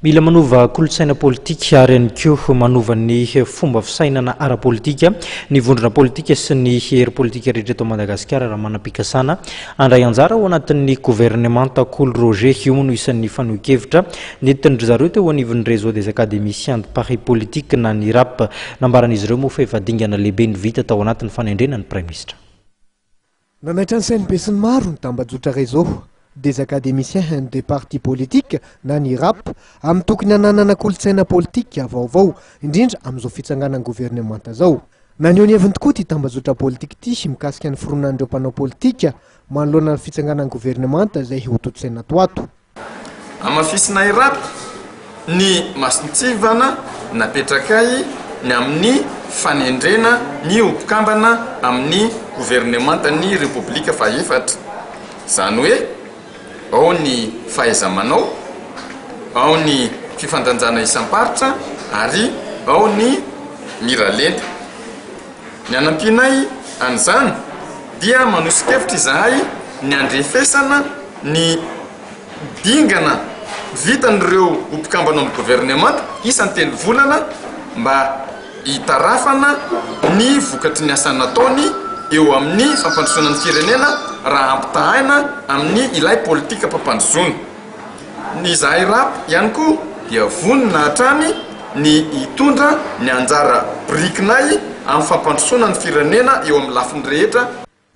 Mila manova kolotsaina politika ary ihany koa manova ny fomba fisainana ara-politika ny vondrona politika sy ny hery politika rehetra eto Madagasikara raha manam-pikasana handray anjara ao anatin'ny governemanta Roger io no isan'ny fanohikevitra nentin'ny zareo teo anivon'ny Réseau des académiciens de partis politiques na ny Rapp nambaran'izy ireo moa fa efa dingana lehibe ny vita tao anatin'ny fanendrena ny Prime Ministre. Nanaitra ny sainy sy ny maro ny tambajotra Réseau des académiciens des partis politiques na ny Rapp amin'ny tokony hananana kolotsaina politika vaovao indrindra amin'izao fitsanganan'ny governemanta zao. Naneho ny heviny tokoa ty tambajotra politika ty mikasika ny fironan'ireo mpanao politika manoloana ny fitsanganan'ny governemanta izay ho totsaina ato. Amafisinay Rapp ny masintsivana napetrakay ny amin'ny fanendrena ny ompikambana amin'ny governemanta ny republika fahefatra. Zany hoe ao ny fahaiza-manao, ao ny fifandanjana isam-paritra ary ao ny miralenta. Ny anampinay an'izany dia manosika-hevitra izahay ny andrefesana ny dingana vitan'ireo ompikambana amin'ny governemanta isan-telo volana mba hitarafana ny vokatry ny asa nataony eo amin'ny fampandrosoana ny firenena raha ampitahaina amin'ny ilay politika mpampandrosoana. Ny zahay Rapp ihany koa dia vonona hatrany ny hitondra ny anjara birikinay amin'ny fampandrosoana ny firenena eo amin'ny lafiny rehetra.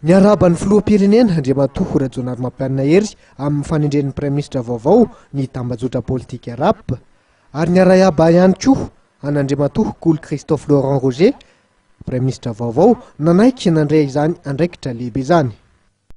Ny araban'ny filoham-pirenena Andriamatoa Rajonarymampianina hery amin'ny fanendren'ny Prime Ministre vaovao ny tambajotra politika Rapp ary ny arahaba ihany koa an'Andriamatoa Christophe Laurent Roger Prime Ministre vaovao nanaiky nandray izany andraikitra lehibe zany.